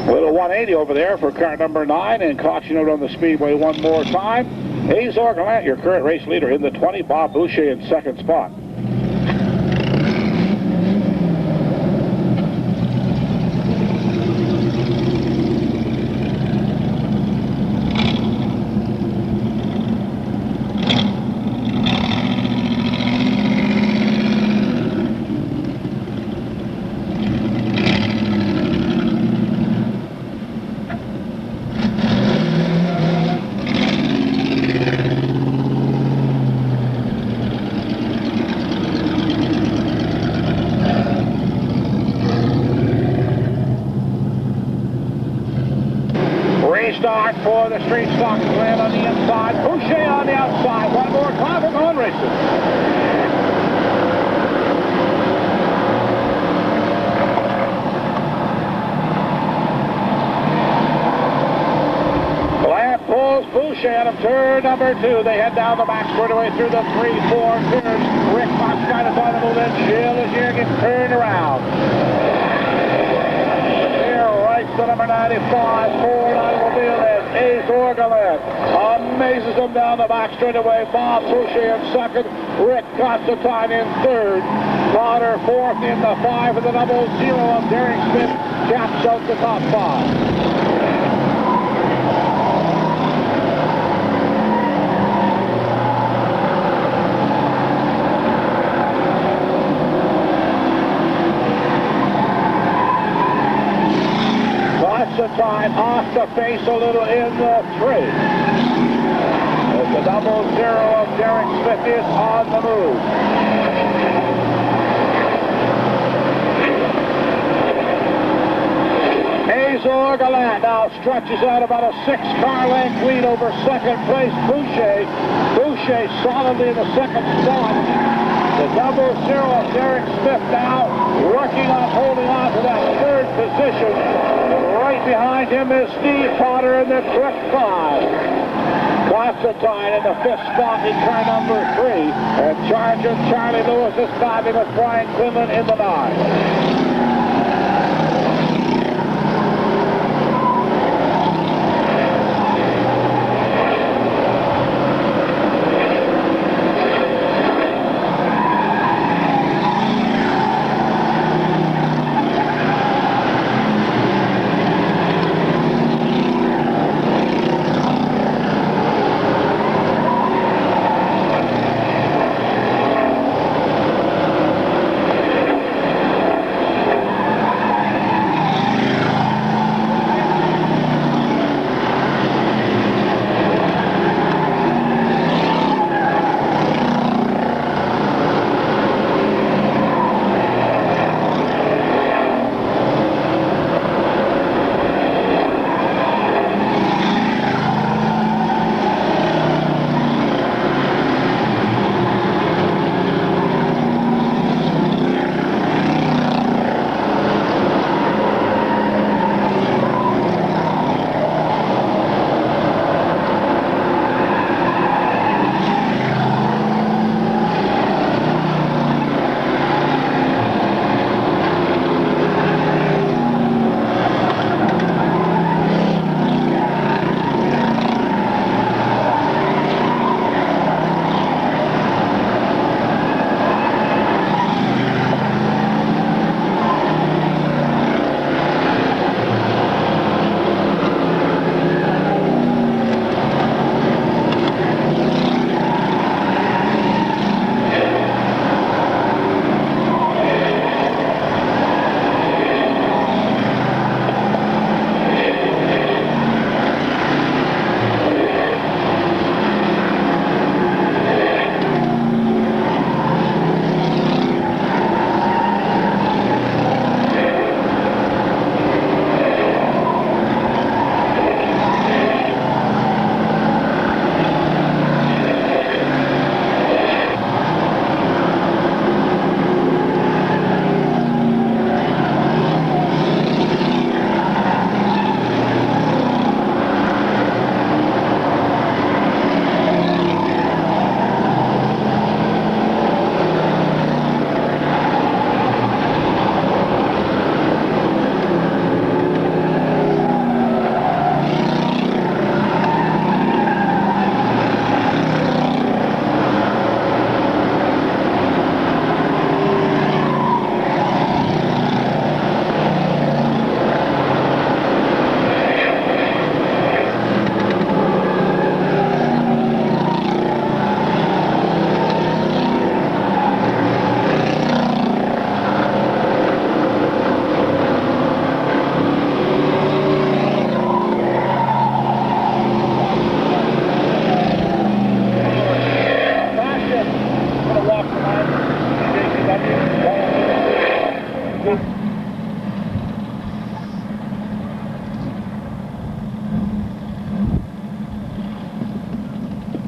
Little 180 over there for car number 9 and caution out on the speedway one more time. Azorgaland, your current race leader in the 20. Bob Boucher in second spot. Restart for the street stock plan on the inside. Boucher on the outside. One more time. We're going racing. Lamp pulls Boucher turn number 2. They head down the back straightaway through the 3-4 turns. Rick Fox trying to find a move in. Jill Legier gets turned around. There, right to number 95. Ford automobile is Ace Orgalet. Amazes them down the back straightaway. Bob Boucher in second. Rick Constantine in third. Potter fourth in the 5 of the 0-0 of Derek Smith. Caps out the top 5. Constantine off the face a little in the 3. As the 0-0 of Derek Smith is on the move. Azor Gallant now stretches out about a 6-car length lead over second place Boucher. Boucher solidly in the second spot. The 0-0 of Derek Smith now working on holding on to that third position. Right behind him is Steve Potter in the quick 5. Constantine in the 5th spot in car number 3. And Charger Charlie Lewis is climbing with Brian Quinlan in the 9.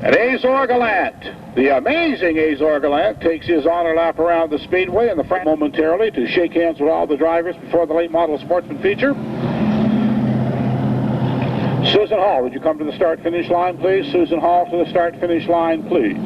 And Azor Gallant, the amazing Azor Gallant, takes his honor lap around the speedway in the front momentarily to shake hands with all the drivers before the late model sportsman feature. Susan Hall, would you come to the start-finish line, please? Susan Hall to the start-finish line, please.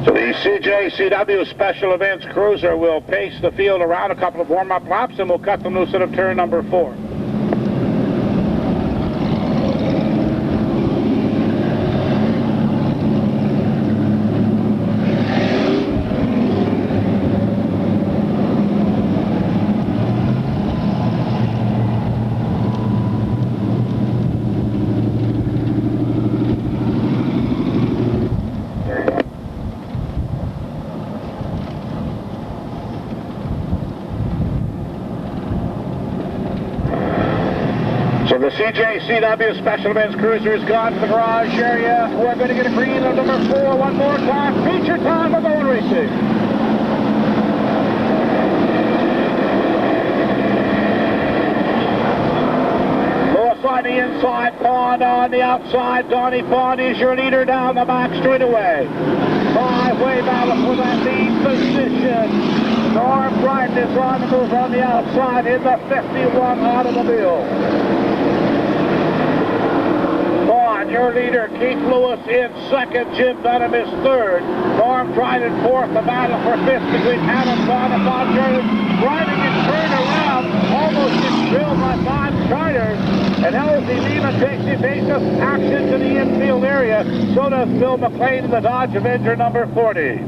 So the CJCW Special Events Cruiser will pace the field around a couple of warm-up laps, and we'll cut them loose out of turn number 4. So the CJCW Special Events Cruiser is gone to the garage area. We're going to get a green on number 4 one more time. Feature time, we're going racing. Lewis on the inside, Pond on the outside. Donnie Pond is your leader down the back straightaway. 5-way battle for that lead position. Norm Bryden is on the move on the outside in the 51 automobile. Your leader, Keith Lewis, in second. Jim Dunham is third. Norm Bryden fourth. The battle for fifth between Adam Bond and Bob Jordan. Bryden gets turned around, almost gets drilled by Bob Charter. And Elsie Lima takes evasive action to the infield area. So does Bill McLean in the Dodge Avenger number 40.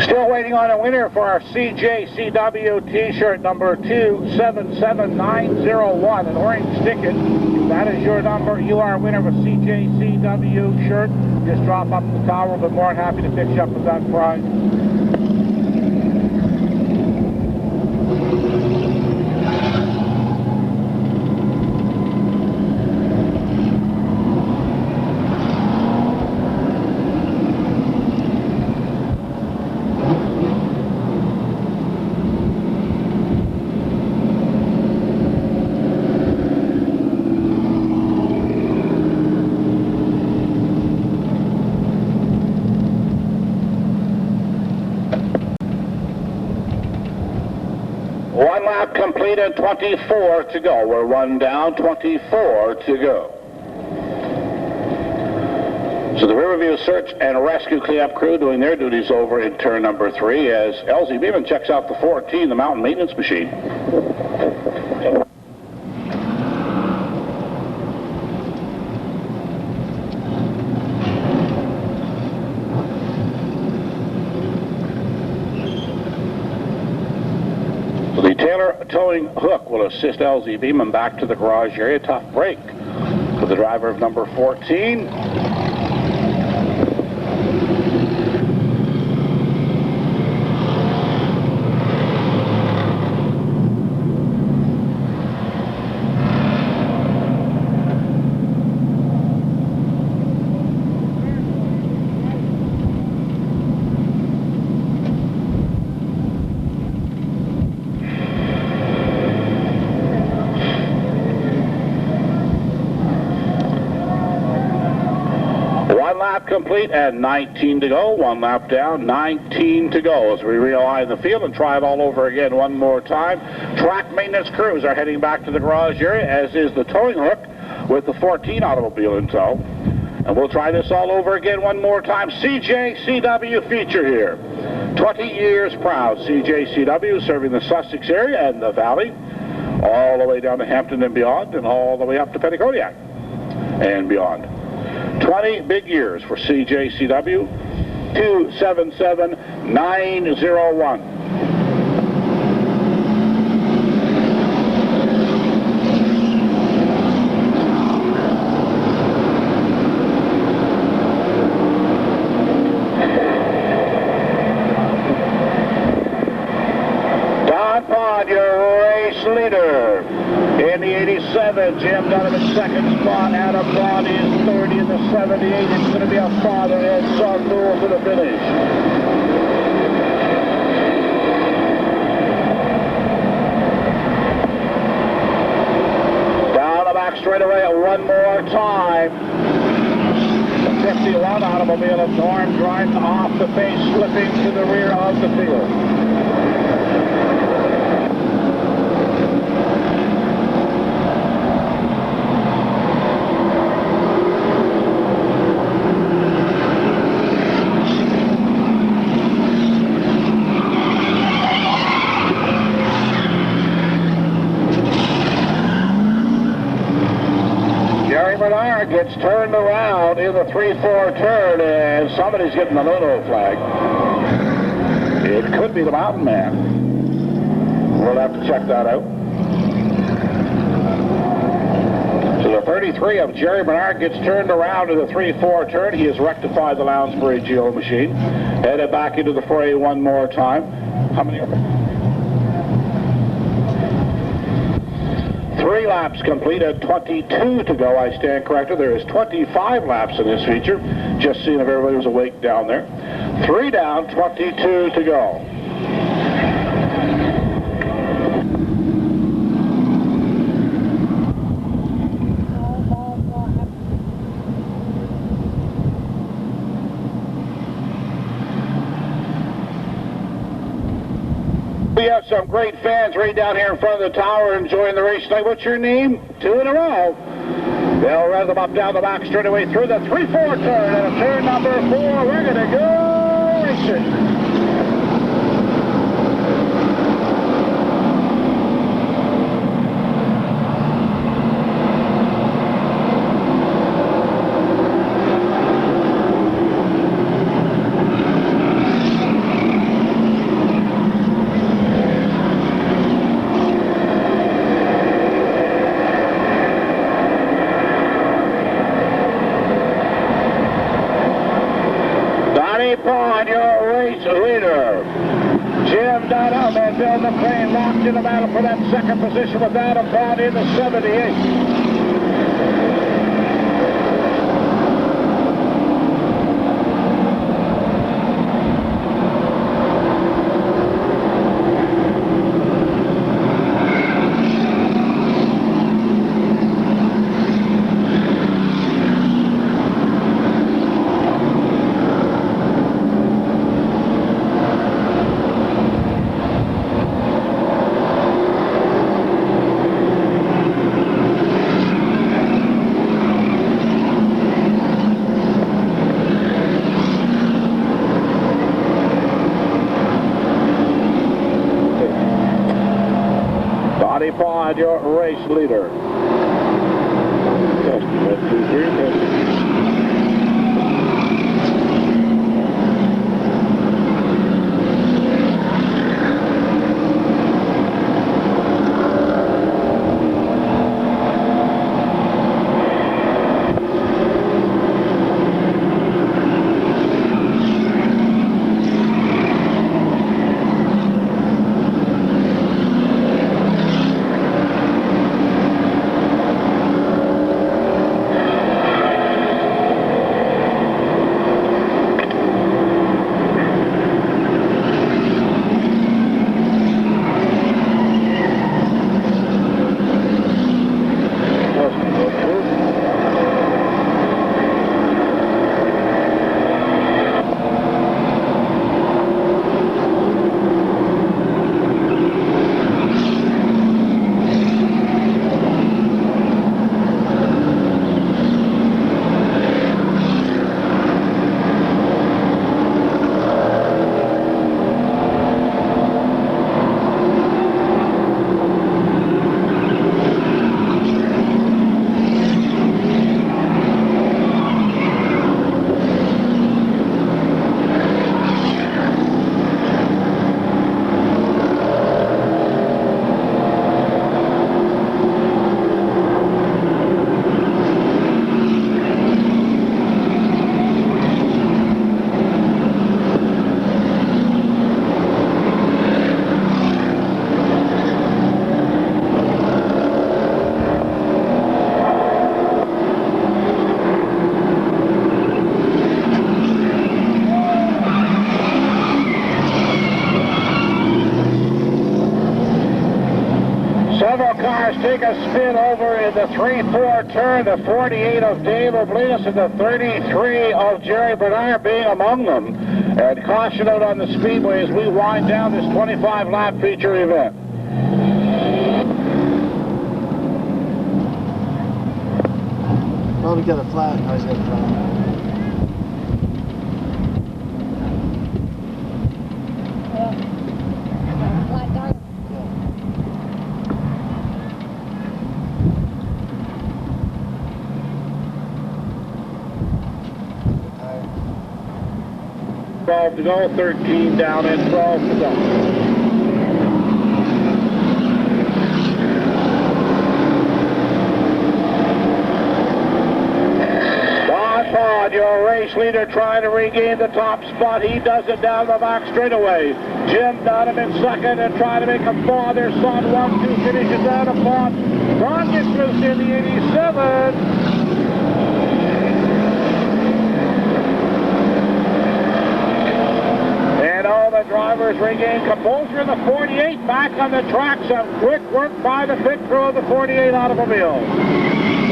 Still waiting on a winner for our CJCW t-shirt number 277901, an orange ticket. If that is your number, you are a winner of a CJCW shirt. Just drop up the tower. We'll be more than happy to pick you up with that prize. One lap completed, 24 to go. We're one down, 24 to go. So the Riverview Search and Rescue Cleanup crew doing their duties over in turn number 3 as Elsie Beeman checks out the 14, the mountain maintenance machine. The Taylor towing hook will assist LZ Beeman back to the garage area. Tough break for the driver of number 14. One lap complete and 19 to go. One lap down, 19 to go as we realign the field and try it all over again one more time. Track maintenance crews are heading back to the garage area, as is the towing hook with the 14 automobile in tow. And we'll try this all over again one more time. CJCW feature here. 20 years proud. CJCW serving the Sussex area and the Valley, all the way down to Hampton and beyond, and all the way up to Petticodiac and beyond. 20 big years for CJCW, 277901. and Jim Dunham in second spot. Adam Broad is 30 in the 78. It's going to be a father-head son duel to the finish. Down the back straightaway one more time. 51 automobile of Norm drives off the pace, slipping to the rear of the field. Bernard gets turned around in the 3-4 turn, and somebody's getting the no-no flag. It could be the Mountain Man. We'll have to check that out. So the 33 of Jerry Bernard gets turned around in the 3-4 turn. He has rectified the Lounsbury Geo machine. Headed back into the fray one more time. How many are there? 3 laps completed, 22 to go. I stand corrected. There is 25 laps in this feature. Just seeing if everybody was awake down there. 3 down, 22 to go. We have some great fans right down here in front of the tower enjoying the race tonight. What's your name? 2 in a row. They'll rev them up down the back straightaway through the 3-4 turn, and turn number 4, we're going to go racing. Pond, your race leader. Jim Dunham and Bill McLean locked in the battle for that second position with Adam Pond in the 78. Pond, your race leader. Test, 1, 2, 3, test. make a spin over in the 3-4 turn, the 48 of Dave Oblinus and the 33 of Jerry Bernard being among them. And caution out on the speedway as we wind down this 25-lap feature event. Probably got a flat. I was got a flat. Yeah. 12 to go, 13 down and 12 to go. Your race leader trying to regain the top spot. He does it down the back straightaway. Jim Donovan second and trying to make a father son 1-2 finishes down upon. Ron gets loose in the 87. And all the drivers regain composure in the 48. Back on the track. Some quick work by the pit crew of the 48 automobile.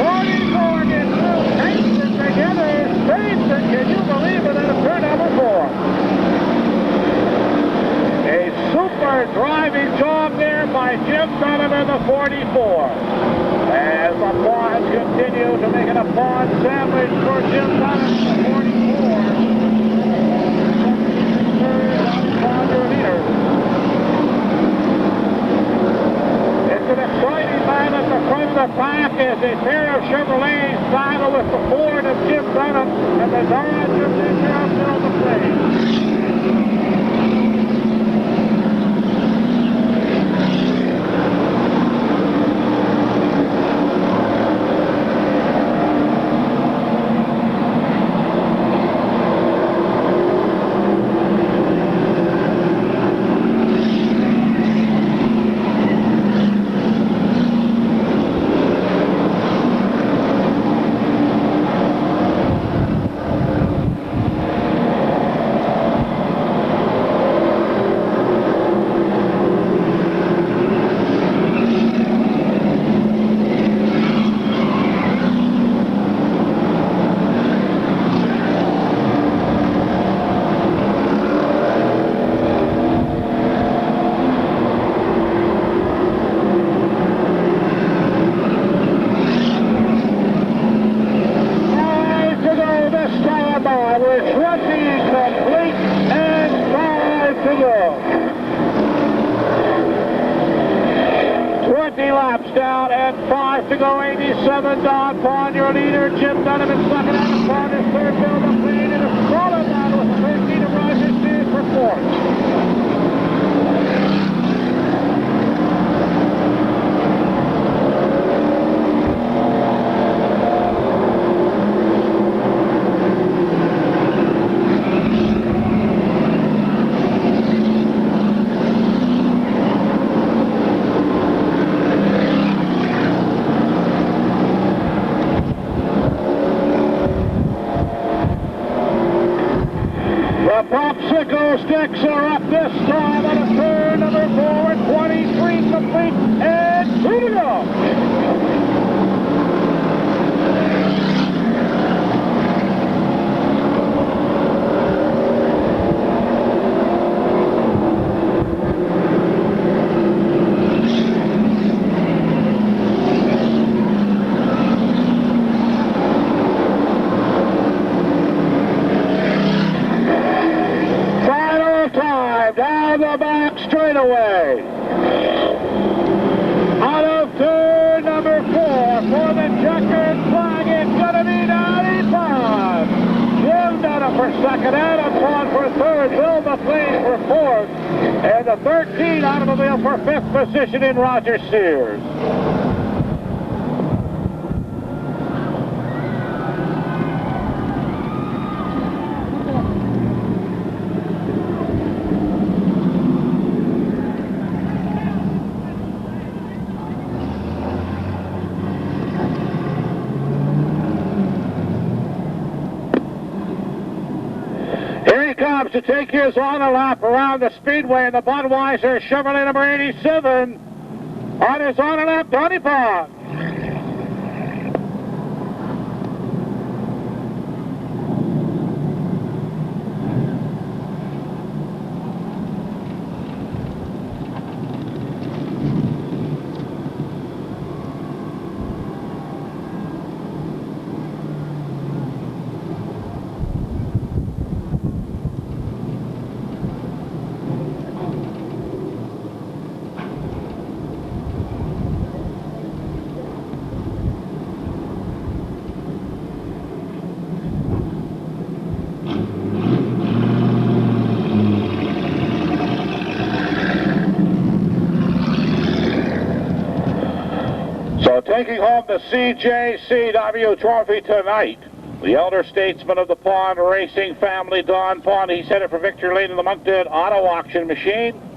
44 gets loose. Takes it together. Saves it. Can you believe it? And turn number 4. A super driving job there by Jim Donovan, the 44. As the applause continue to make an applause sandwich for Jim Donovan, the 44. Your leader. It's an exciting man at the front of the pack as a pair of Chevrolets battle with the Ford of Jim Dunham and the Dodge of Nick Johnson on the plate. Down and 5 to go, 87 down upon your leader, Jim Donovan, second and upon his third Bill McLean in a solid battle with the 13 of RGS June for fourth. Popsicle sticks are up this time on a turn number 4 and 23 complete and 2 to go. Down the back straightaway. Out of turn number 4 for the checkered flag. It's going to be 95. Jim Dunham for second, Adam Pond for third, Bill McLean for fourth, and the 13 automobile for fifth position in Roger Sears. Comes to take his on a lap around the speedway in the Budweiser Chevrolet number 87. On his on and up, Tony Pond. So taking home the CJCW trophy tonight, the elder statesman of the pond racing family, Don Pond. He's headed for victory lane in the Moncton Auto Auction Machine.